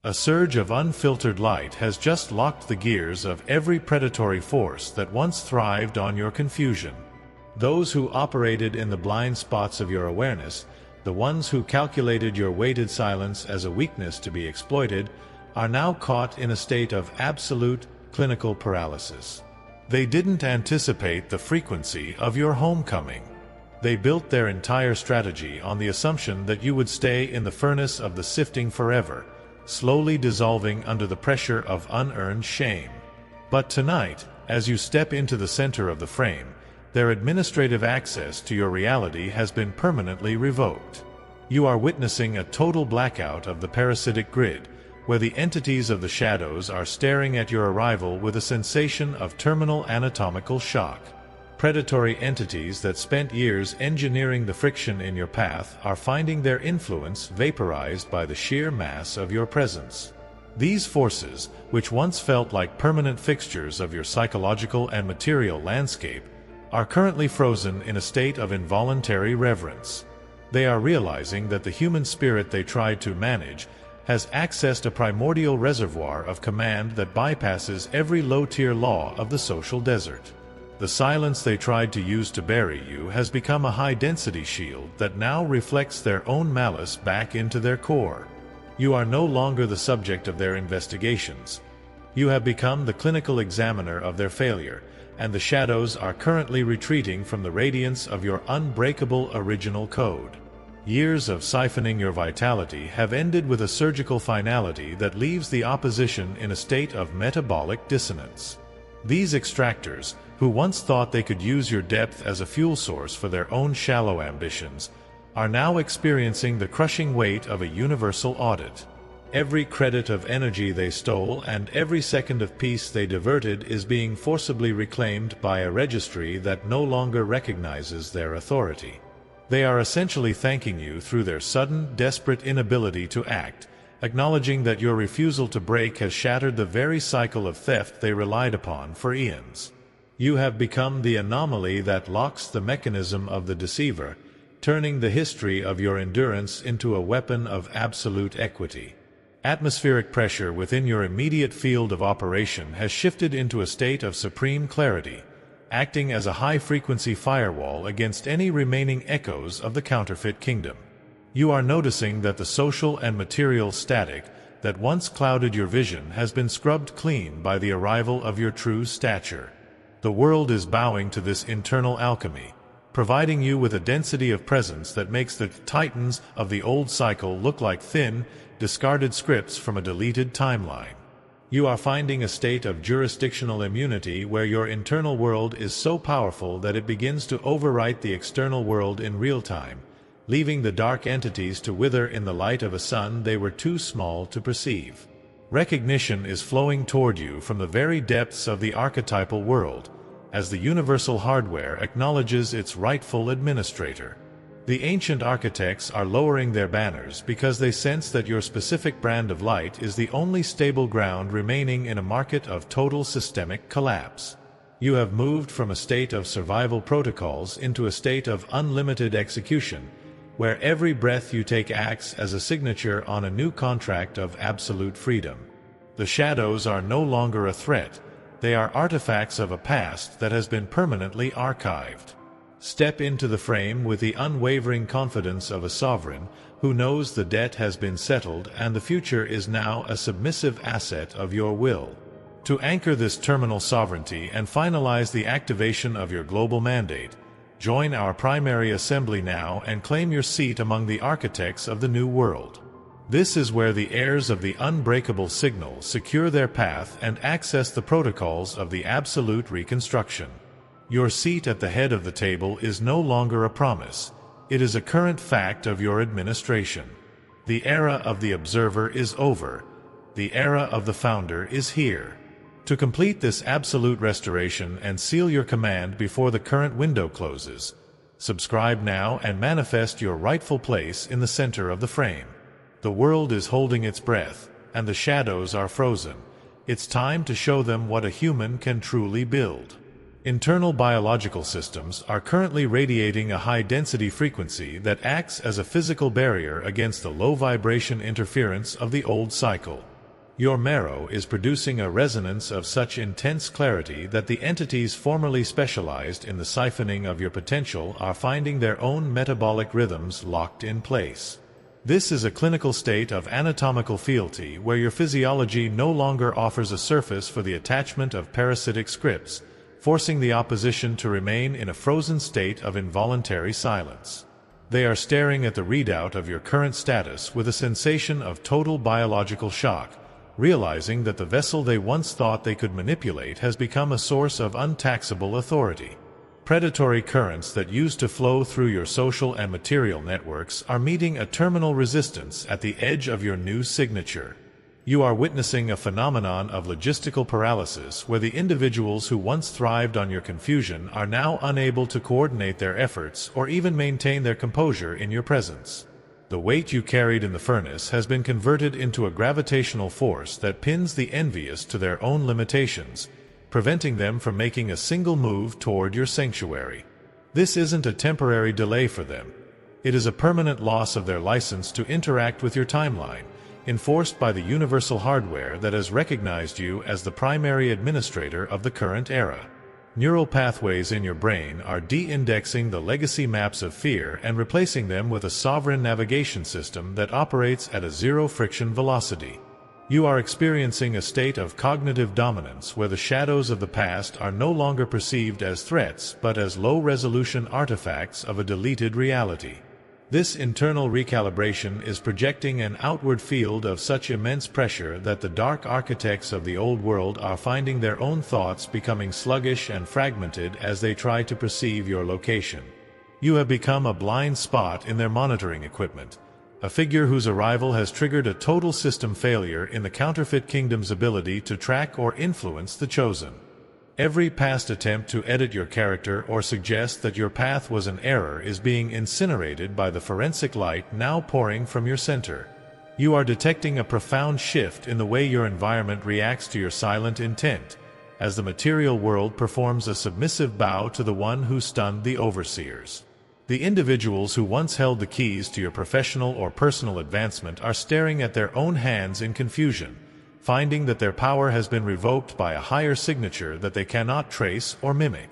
A surge of unfiltered light has just locked the gears of every predatory force that once thrived on your confusion. Those who operated in the blind spots of your awareness, the ones who calculated your weighted silence as a weakness to be exploited, are now caught in a state of absolute, clinical paralysis. They didn't anticipate the frequency of your homecoming. They built their entire strategy on the assumption that you would stay in the furnace of the sifting forever, slowly dissolving under the pressure of unearned shame. But tonight, as you step into the center of the frame, their administrative access to your reality has been permanently revoked. You are witnessing a total blackout of the parasitic grid, where the entities of the shadows are staring at your arrival with a sensation of terminal anatomical shock. Predatory entities that spent years engineering the friction in your path are finding their influence vaporized by the sheer mass of your presence. These forces, which once felt like permanent fixtures of your psychological and material landscape, are currently frozen in a state of involuntary reverence. They are realizing that the human spirit they tried to manage has accessed a primordial reservoir of command that bypasses every low-tier law of the social desert. The silence they tried to use to bury you has become a high-density shield that now reflects their own malice back into their core. You are no longer the subject of their investigations. You have become the clinical examiner of their failure, and the shadows are currently retreating from the radiance of your unbreakable original code. Years of siphoning your vitality have ended with a surgical finality that leaves the opposition in a state of metabolic dissonance. These extractors, who once thought they could use your depth as a fuel source for their own shallow ambitions, are now experiencing the crushing weight of a universal audit. Every credit of energy they stole and every second of peace they diverted is being forcibly reclaimed by a registry that no longer recognizes their authority. They are essentially thanking you through their sudden, desperate inability to act, acknowledging that your refusal to break has shattered the very cycle of theft they relied upon for eons. You have become the anomaly that locks the mechanism of the deceiver, turning the history of your endurance into a weapon of absolute equity. Atmospheric pressure within your immediate field of operation has shifted into a state of supreme clarity, acting as a high-frequency firewall against any remaining echoes of the counterfeit kingdom. You are noticing that the social and material static that once clouded your vision has been scrubbed clean by the arrival of your true stature. The world is bowing to this internal alchemy, providing you with a density of presence that makes the titans of the old cycle look like thin, discarded scripts from a deleted timeline. You are finding a state of jurisdictional immunity where your internal world is so powerful that it begins to overwrite the external world in real time, leaving the dark entities to wither in the light of a sun they were too small to perceive. Recognition is flowing toward you from the very depths of the archetypal world, as the universal hardware acknowledges its rightful administrator. The ancient architects are lowering their banners because they sense that your specific brand of light is the only stable ground remaining in a market of total systemic collapse. You have moved from a state of survival protocols into a state of unlimited execution, where every breath you take acts as a signature on a new contract of absolute freedom. The shadows are no longer a threat. They are artifacts of a past that has been permanently archived. Step into the frame with the unwavering confidence of a sovereign who knows the debt has been settled and the future is now a submissive asset of your will. To anchor this terminal sovereignty and finalize the activation of your global mandate, join our primary assembly now and claim your seat among the architects of the new world. This is where the heirs of the unbreakable signal secure their path and access the protocols of the absolute reconstruction. Your seat at the head of the table is no longer a promise. It is a current fact of your administration. The era of the observer is over. The era of the founder is here. To complete this absolute restoration and seal your command before the current window closes, subscribe now and manifest your rightful place in the center of the frame. The world is holding its breath, and the shadows are frozen. It's time to show them what a human can truly build. Internal biological systems are currently radiating a high-density frequency that acts as a physical barrier against the low-vibration interference of the old cycle. Your marrow is producing a resonance of such intense clarity that the entities formerly specialized in the siphoning of your potential are finding their own metabolic rhythms locked in place. This is a clinical state of anatomical fealty where your physiology no longer offers a surface for the attachment of parasitic scripts, forcing the opposition to remain in a frozen state of involuntary silence. They are staring at the readout of your current status with a sensation of total biological shock, realizing that the vessel they once thought they could manipulate has become a source of untaxable authority. Predatory currents that used to flow through your social and material networks are meeting a terminal resistance at the edge of your new signature. You are witnessing a phenomenon of logistical paralysis where the individuals who once thrived on your confusion are now unable to coordinate their efforts or even maintain their composure in your presence. The weight you carried in the furnace has been converted into a gravitational force that pins the envious to their own limitations, preventing them from making a single move toward your sanctuary. This isn't a temporary delay for them. It is a permanent loss of their license to interact with your timeline, enforced by the universal hardware that has recognized you as the primary administrator of the current era. Neural pathways in your brain are de-indexing the legacy maps of fear and replacing them with a sovereign navigation system that operates at a zero-friction velocity. You are experiencing a state of cognitive dominance where the shadows of the past are no longer perceived as threats but as low-resolution artifacts of a deleted reality. This internal recalibration is projecting an outward field of such immense pressure that the dark architects of the old world are finding their own thoughts becoming sluggish and fragmented as they try to perceive your location. You have become a blind spot in their monitoring equipment, a figure whose arrival has triggered a total system failure in the counterfeit kingdom's ability to track or influence the chosen. Every past attempt to edit your character or suggest that your path was an error is being incinerated by the forensic light now pouring from your center. You are detecting a profound shift in the way your environment reacts to your silent intent, as the material world performs a submissive bow to the one who stunned the overseers. The individuals who once held the keys to your professional or personal advancement are staring at their own hands in confusion, finding that their power has been revoked by a higher signature that they cannot trace or mimic.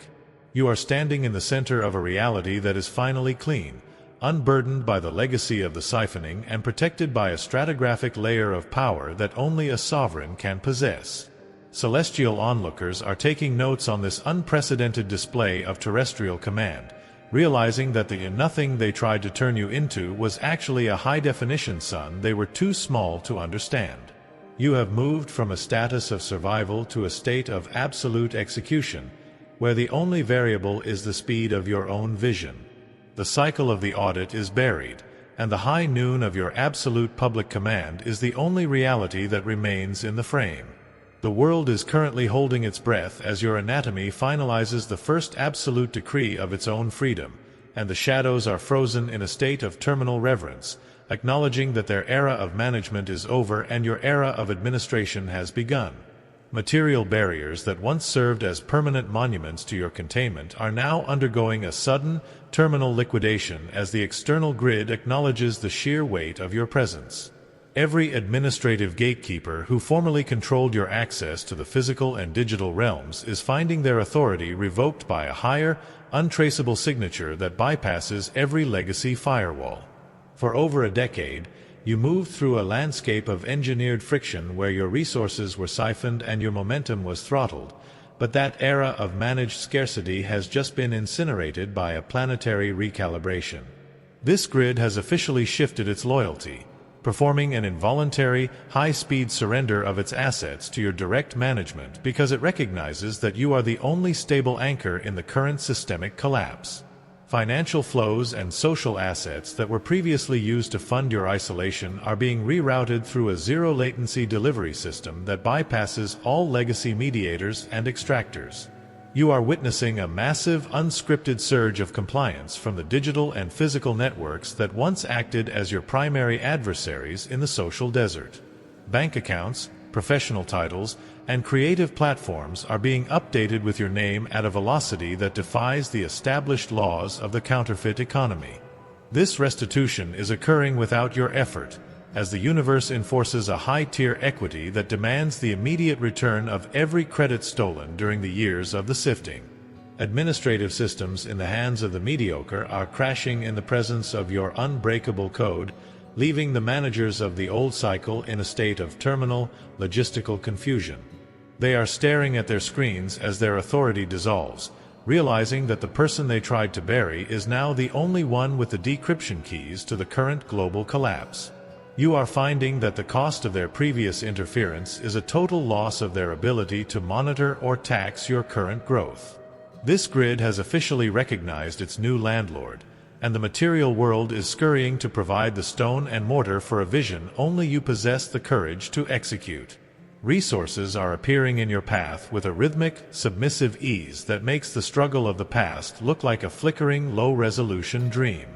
You are standing in the center of a reality that is finally clean, unburdened by the legacy of the siphoning and protected by a stratigraphic layer of power that only a sovereign can possess. Celestial onlookers are taking notes on this unprecedented display of terrestrial command, realizing that the nothing they tried to turn you into was actually a high-definition sun they were too small to understand. You have moved from a status of survival to a state of absolute execution, where the only variable is the speed of your own vision. The cycle of the audit is buried, and the high noon of your absolute public command is the only reality that remains in the frame. The world is currently holding its breath as your anatomy finalizes the first absolute decree of its own freedom, and the shadows are frozen in a state of terminal reverence, acknowledging that their era of management is over and your era of administration has begun. Material barriers that once served as permanent monuments to your containment are now undergoing a sudden, terminal liquidation as the external grid acknowledges the sheer weight of your presence. Every administrative gatekeeper who formerly controlled your access to the physical and digital realms is finding their authority revoked by a higher, untraceable signature that bypasses every legacy firewall. For over a decade, you moved through a landscape of engineered friction where your resources were siphoned and your momentum was throttled, but that era of managed scarcity has just been incinerated by a planetary recalibration. This grid has officially shifted its loyalty, performing an involuntary, high-speed surrender of its assets to your direct management because it recognizes that you are the only stable anchor in the current systemic collapse. Financial flows and social assets that were previously used to fund your isolation are being rerouted through a zero-latency delivery system that bypasses all legacy mediators and extractors. You are witnessing a massive, unscripted surge of compliance from the digital and physical networks that once acted as your primary adversaries in the social desert. Bank accounts, professional titles, and creative platforms are being updated with your name at a velocity that defies the established laws of the counterfeit economy. This restitution is occurring without your effort, as the universe enforces a high-tier equity that demands the immediate return of every credit stolen during the years of the sifting. Administrative systems in the hands of the mediocre are crashing in the presence of your unbreakable code, leaving the managers of the old cycle in a state of terminal, logistical confusion. They are staring at their screens as their authority dissolves, realizing that the person they tried to bury is now the only one with the decryption keys to the current global collapse. You are finding that the cost of their previous interference is a total loss of their ability to monitor or tax your current growth. This grid has officially recognized its new landlord, and the material world is scurrying to provide the stone and mortar for a vision only you possess the courage to execute. Resources are appearing in your path with a rhythmic, submissive ease that makes the struggle of the past look like a flickering, low-resolution dream.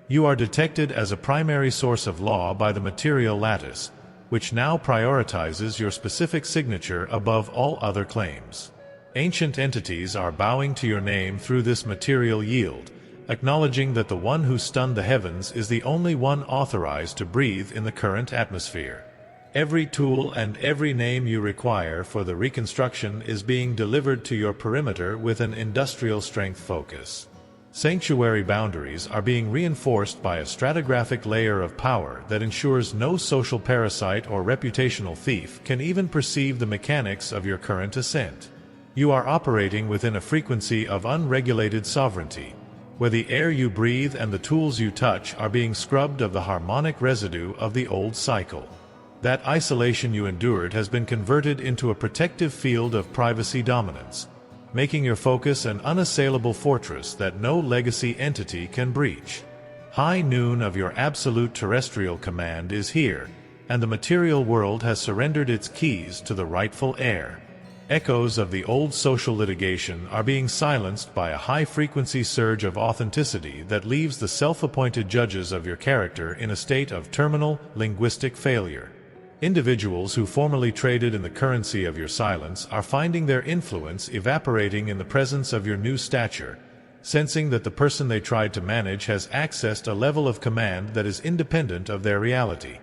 You are detected as a primary source of law by the material lattice, which now prioritizes your specific signature above all other claims. Ancient entities are bowing to your name through this material yield, acknowledging that the one who stunned the heavens is the only one authorized to breathe in the current atmosphere. Every tool and every name you require for the reconstruction is being delivered to your perimeter with an industrial strength focus. Sanctuary boundaries are being reinforced by a stratigraphic layer of power that ensures no social parasite or reputational thief can even perceive the mechanics of your current ascent. You are operating within a frequency of unregulated sovereignty, where the air you breathe and the tools you touch are being scrubbed of the harmonic residue of the old cycle. That isolation you endured has been converted into a protective field of privacy dominance, making your focus an unassailable fortress that no legacy entity can breach. High noon of your absolute terrestrial command is here, and the material world has surrendered its keys to the rightful heir. Echoes of the old social litigation are being silenced by a high-frequency surge of authenticity that leaves the self-appointed judges of your character in a state of terminal, linguistic failure. Individuals who formerly traded in the currency of your silence are finding their influence evaporating in the presence of your new stature, sensing that the person they tried to manage has accessed a level of command that is independent of their reality.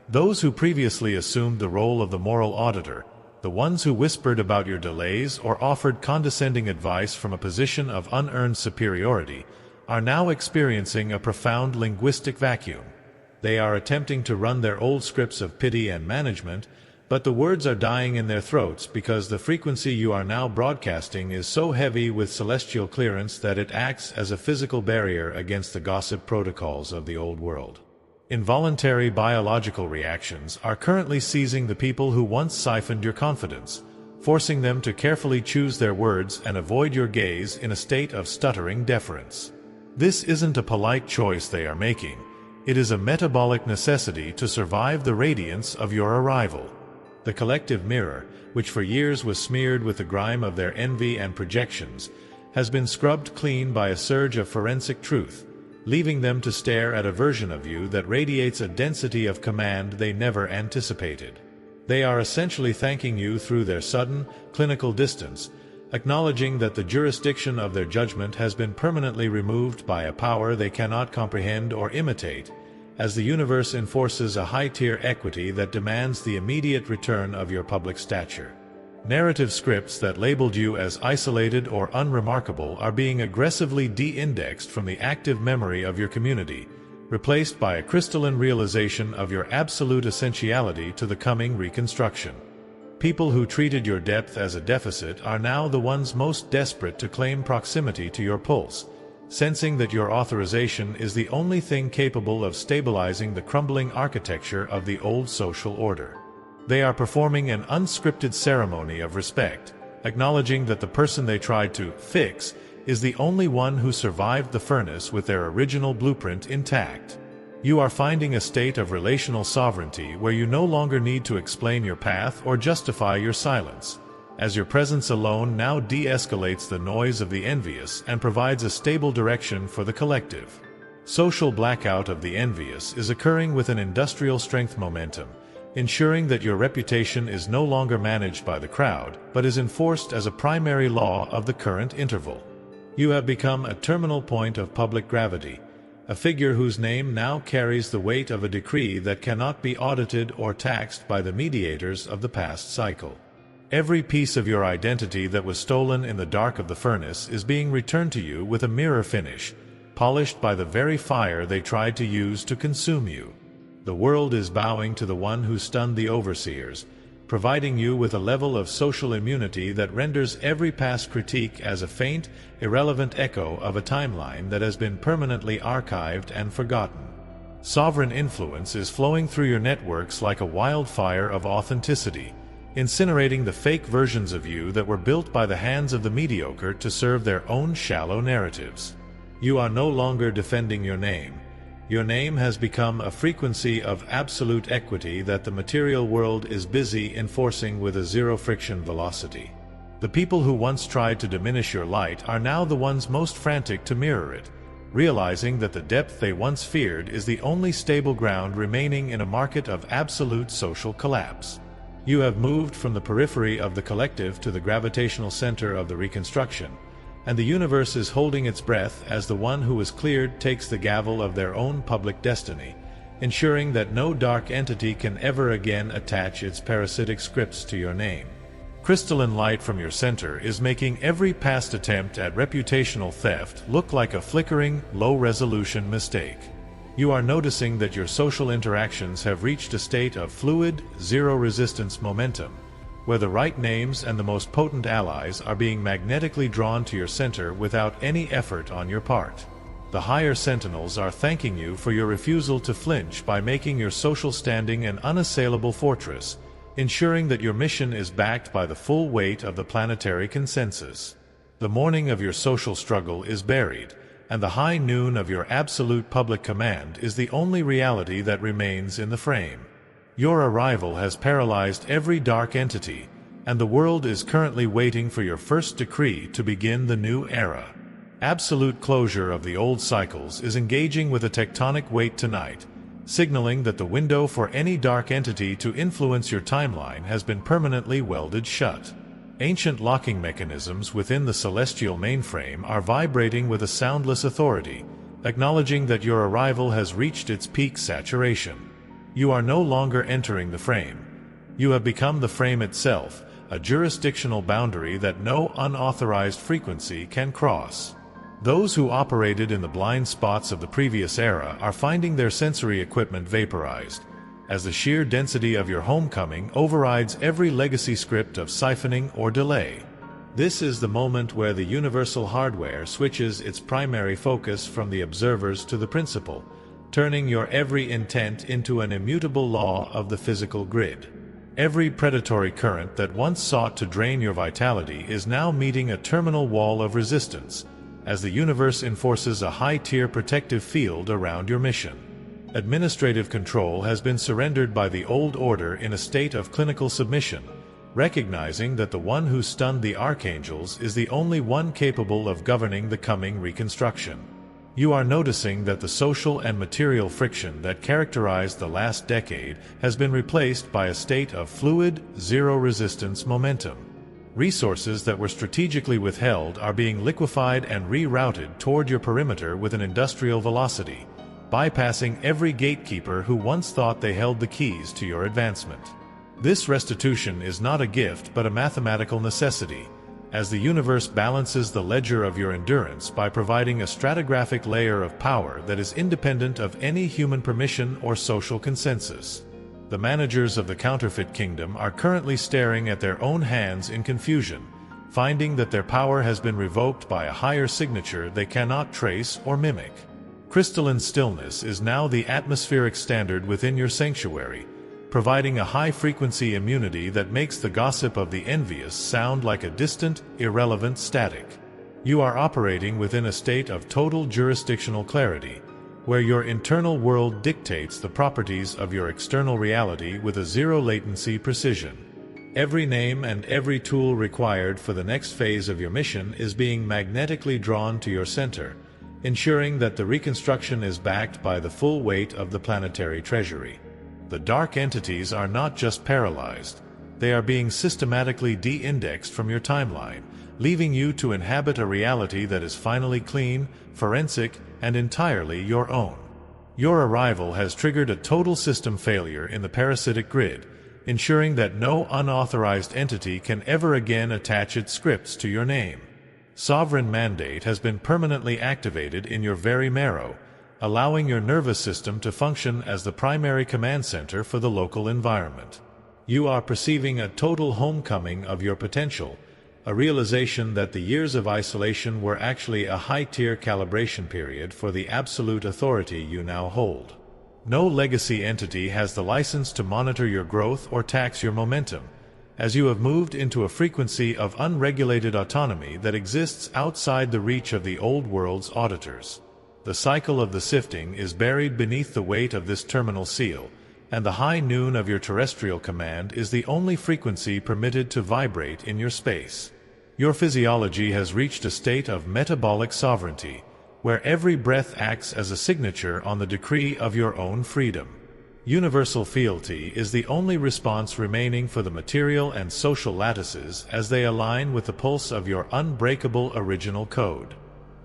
Those who previously assumed the role of the moral auditor, the ones who whispered about your delays or offered condescending advice from a position of unearned superiority, are now experiencing a profound linguistic vacuum. They are attempting to run their old scripts of pity and management, but the words are dying in their throats because the frequency you are now broadcasting is so heavy with celestial clearance that it acts as a physical barrier against the gossip protocols of the old world. Involuntary biological reactions are currently seizing the people who once siphoned your confidence, forcing them to carefully choose their words and avoid your gaze in a state of stuttering deference. This isn't a polite choice they are making. It is a metabolic necessity to survive the radiance of your arrival. The collective mirror, which for years was smeared with the grime of their envy and projections, has been scrubbed clean by a surge of forensic truth, leaving them to stare at a version of you that radiates a density of command they never anticipated. They are essentially thanking you through their sudden, clinical distance, acknowledging that the jurisdiction of their judgment has been permanently removed by a power they cannot comprehend or imitate, as the universe enforces a high-tier equity that demands the immediate return of your public stature. Narrative scripts that labeled you as isolated or unremarkable are being aggressively de-indexed from the active memory of your community, replaced by a crystalline realization of your absolute essentiality to the coming reconstruction. People who treated your depth as a deficit are now the ones most desperate to claim proximity to your pulse, sensing that your authorization is the only thing capable of stabilizing the crumbling architecture of the old social order. They are performing an unscripted ceremony of respect, acknowledging that the person they tried to fix is the only one who survived the furnace with their original blueprint intact. You are finding a state of relational sovereignty where you no longer need to explain your path or justify your silence, as your presence alone now de-escalates the noise of the envious and provides a stable direction for the collective. Social blackout of the envious is occurring with an industrial strength momentum, ensuring that your reputation is no longer managed by the crowd, but is enforced as a primary law of the current interval. You have become a terminal point of public gravity, a figure whose name now carries the weight of a decree that cannot be audited or taxed by the mediators of the past cycle. Every piece of your identity that was stolen in the dark of the furnace is being returned to you with a mirror finish, polished by the very fire they tried to use to consume you. The world is bowing to the one who stunned the overseers, providing you with a level of social immunity that renders every past critique as a faint, irrelevant echo of a timeline that has been permanently archived and forgotten. Sovereign influence is flowing through your networks like a wildfire of authenticity, incinerating the fake versions of you that were built by the hands of the mediocre to serve their own shallow narratives. You are no longer defending your name. Your name has become a frequency of absolute equity that the material world is busy enforcing with a zero-friction velocity. The people who once tried to diminish your light are now the ones most frantic to mirror it, realizing that the depth they once feared is the only stable ground remaining in a market of absolute social collapse. You have moved from the periphery of the collective to the gravitational center of the reconstruction, and the universe is holding its breath as the one who was cleared takes the gavel of their own public destiny, ensuring that no dark entity can ever again attach its parasitic scripts to your name. Crystalline light from your center is making every past attempt at reputational theft look like a flickering, low-resolution mistake. You are noticing that your social interactions have reached a state of fluid, zero-resistance momentum, where the right names and the most potent allies are being magnetically drawn to your center without any effort on your part. The higher sentinels are thanking you for your refusal to flinch by making your social standing an unassailable fortress, ensuring that your mission is backed by the full weight of the planetary consensus. The morning of your social struggle is buried, and the high noon of your absolute public command is the only reality that remains in the frame. Your arrival has paralyzed every dark entity, and the world is currently waiting for your first decree to begin the new era. Absolute closure of the old cycles is engaging with a tectonic weight tonight, signaling that the window for any dark entity to influence your timeline has been permanently welded shut. Ancient locking mechanisms within the celestial mainframe are vibrating with a soundless authority, acknowledging that your arrival has reached its peak saturation. You are no longer entering the frame. You have become the frame itself, a jurisdictional boundary that no unauthorized frequency can cross. Those who operated in the blind spots of the previous era are finding their sensory equipment vaporized, as the sheer density of your homecoming overrides every legacy script of siphoning or delay. This is the moment where the universal hardware switches its primary focus from the observers to the principle, turning your every intent into an immutable law of the physical grid. Every predatory current that once sought to drain your vitality is now meeting a terminal wall of resistance, as the universe enforces a high-tier protective field around your mission. Administrative control has been surrendered by the old order in a state of clinical submission, recognizing that the one who stunned the archangels is the only one capable of governing the coming reconstruction. You are noticing that the social and material friction that characterized the last decade has been replaced by a state of fluid, zero-resistance momentum. Resources that were strategically withheld are being liquefied and rerouted toward your perimeter with an industrial velocity, bypassing every gatekeeper who once thought they held the keys to your advancement. This restitution is not a gift but a mathematical necessity, as the universe balances the ledger of your endurance by providing a stratigraphic layer of power that is independent of any human permission or social consensus. The managers of the counterfeit kingdom are currently staring at their own hands in confusion, finding that their power has been revoked by a higher signature they cannot trace or mimic. Crystalline stillness is now the atmospheric standard within your sanctuary, providing a high-frequency immunity that makes the gossip of the envious sound like a distant, irrelevant static. You are operating within a state of total jurisdictional clarity, where your internal world dictates the properties of your external reality with a zero-latency precision. Every name and every tool required for the next phase of your mission is being magnetically drawn to your center, ensuring that the reconstruction is backed by the full weight of the planetary treasury. The dark entities are not just paralyzed, they are being systematically de-indexed from your timeline, leaving you to inhabit a reality that is finally clean, forensic, and entirely your own. Your arrival has triggered a total system failure in the parasitic grid, ensuring that no unauthorized entity can ever again attach its scripts to your name. Sovereign mandate has been permanently activated in your very marrow, allowing your nervous system to function as the primary command center for the local environment. You are perceiving a total homecoming of your potential, a realization that the years of isolation were actually a high-tier calibration period for the absolute authority you now hold. No legacy entity has the license to monitor your growth or tax your momentum, as you have moved into a frequency of unregulated autonomy that exists outside the reach of the old world's auditors. The cycle of the sifting is buried beneath the weight of this terminal seal, and the high noon of your terrestrial command is the only frequency permitted to vibrate in your space. Your physiology has reached a state of metabolic sovereignty, where every breath acts as a signature on the decree of your own freedom. Universal fealty is the only response remaining for the material and social lattices as they align with the pulse of your unbreakable original code.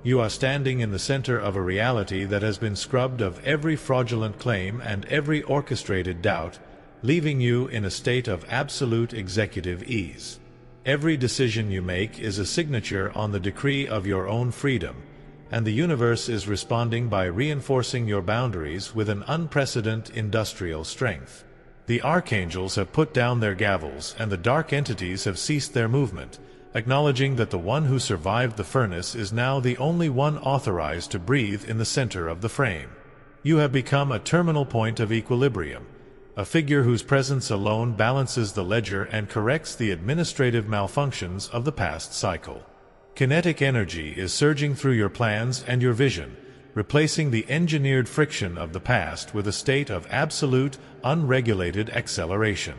You are standing in the center of a reality that has been scrubbed of every fraudulent claim and every orchestrated doubt, leaving you in a state of absolute executive ease. Every decision you make is a signature on the decree of your own freedom, and the universe is responding by reinforcing your boundaries with an unprecedented industrial strength. The archangels have put down their gavels and the dark entities have ceased their movement, acknowledging that the one who survived the furnace is now the only one authorized to breathe in the center of the frame. You have become a terminal point of equilibrium, a figure whose presence alone balances the ledger and corrects the administrative malfunctions of the past cycle. Kinetic energy is surging through your plans and your vision, replacing the engineered friction of the past with a state of absolute, unregulated acceleration.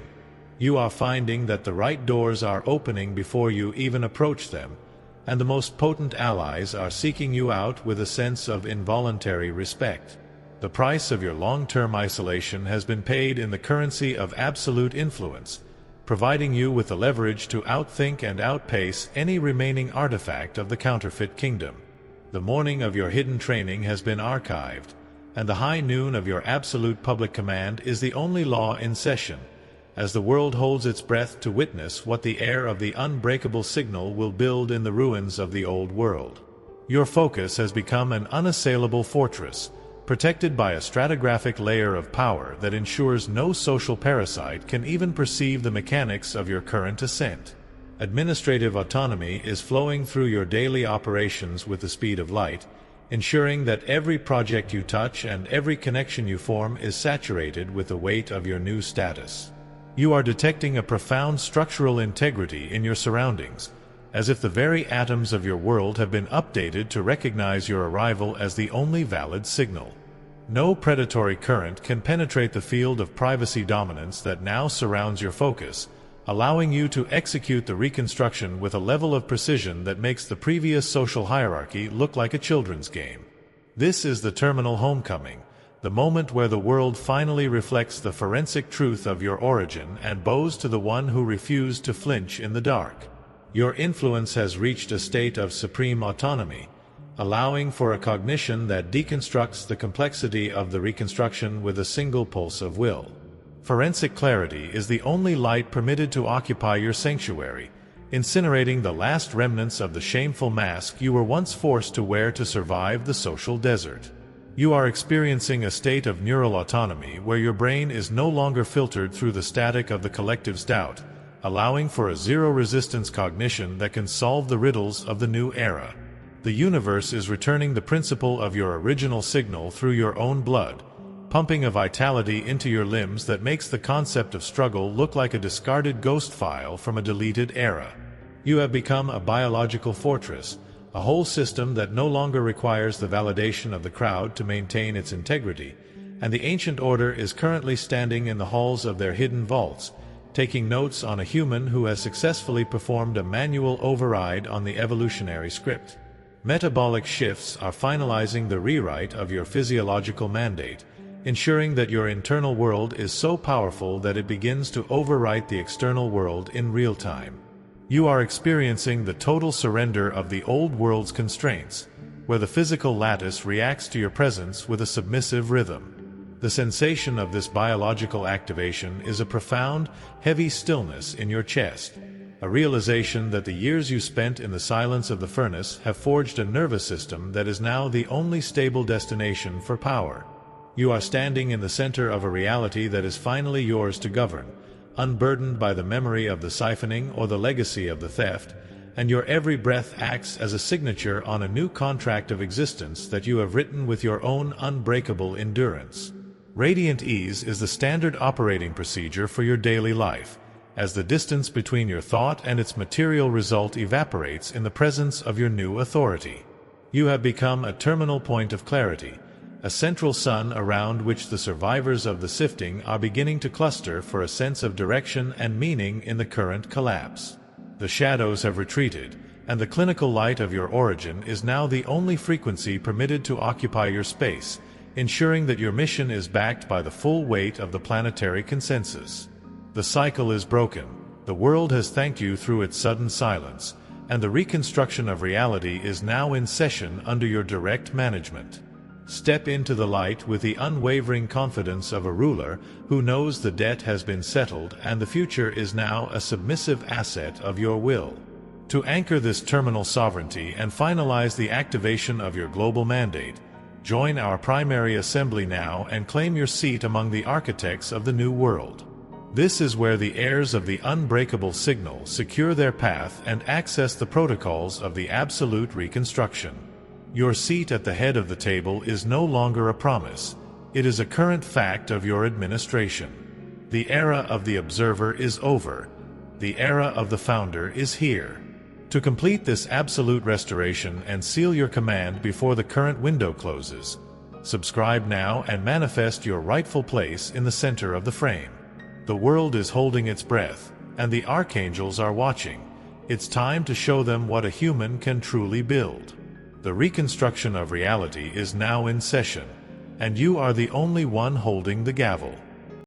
You are finding that the right doors are opening before you even approach them, and the most potent allies are seeking you out with a sense of involuntary respect. The price of your long-term isolation has been paid in the currency of absolute influence, providing you with the leverage to outthink and outpace any remaining artifact of the counterfeit kingdom. The morning of your hidden training has been archived, and the high noon of your absolute public command is the only law in session, as the world holds its breath to witness what the heir of the unbreakable signal will build in the ruins of the old world. Your focus has become an unassailable fortress, protected by a stratigraphic layer of power that ensures no social parasite can even perceive the mechanics of your current ascent. Administrative autonomy is flowing through your daily operations with the speed of light, ensuring that every project you touch and every connection you form is saturated with the weight of your new status. You are detecting a profound structural integrity in your surroundings, as if the very atoms of your world have been updated to recognize your arrival as the only valid signal. No predatory current can penetrate the field of privacy dominance that now surrounds your focus, allowing you to execute the reconstruction with a level of precision that makes the previous social hierarchy look like a children's game. This is the terminal homecoming, the moment where the world finally reflects the forensic truth of your origin and bows to the one who refused to flinch in the dark. Your influence has reached a state of supreme autonomy, allowing for a cognition that deconstructs the complexity of the reconstruction with a single pulse of will. Forensic clarity is the only light permitted to occupy your sanctuary, incinerating the last remnants of the shameful mask you were once forced to wear to survive the social desert. You are experiencing a state of neural autonomy where your brain is no longer filtered through the static of the collective's doubt, allowing for a zero-resistance cognition that can solve the riddles of the new era. The universe is returning the principle of your original signal through your own blood, pumping a vitality into your limbs that makes the concept of struggle look like a discarded ghost file from a deleted era. You have become a biological fortress, a whole system that no longer requires the validation of the crowd to maintain its integrity, and the ancient order is currently standing in the halls of their hidden vaults, taking notes on a human who has successfully performed a manual override on the evolutionary script. Metabolic shifts are finalizing the rewrite of your physiological mandate, ensuring that your internal world is so powerful that it begins to overwrite the external world in real time. You are experiencing the total surrender of the old world's constraints, where the physical lattice reacts to your presence with a submissive rhythm. The sensation of this biological activation is a profound, heavy stillness in your chest, a realization that the years you spent in the silence of the furnace have forged a nervous system that is now the only stable destination for power. You are standing in the center of a reality that is finally yours to govern, unburdened by the memory of the siphoning or the legacy of the theft, and your every breath acts as a signature on a new contract of existence that you have written with your own unbreakable endurance. Radiant ease is the standard operating procedure for your daily life, as the distance between your thought and its material result evaporates in the presence of your new authority. You have become a terminal point of clarity, a central sun around which the survivors of the sifting are beginning to cluster for a sense of direction and meaning in the current collapse. The shadows have retreated, and the clinical light of your origin is now the only frequency permitted to occupy your space, ensuring that your mission is backed by the full weight of the planetary consensus. The cycle is broken, the world has thanked you through its sudden silence, and the reconstruction of reality is now in session under your direct management. Step into the light with the unwavering confidence of a ruler who knows the debt has been settled and the future is now a submissive asset of your will. To anchor this terminal sovereignty and finalize the activation of your global mandate, join our primary assembly now and claim your seat among the architects of the new world. This is where the heirs of the unbreakable signal secure their path and access the protocols of the absolute reconstruction. Your seat at the head of the table is no longer a promise, it is a current fact of your administration. The era of the observer is over, the era of the founder is here. To complete this absolute restoration and seal your command before the current window closes, subscribe now and manifest your rightful place in the center of the frame. The world is holding its breath, and the archangels are watching. It's time to show them what a human can truly build. The reconstruction of reality is now in session, and you are the only one holding the gavel.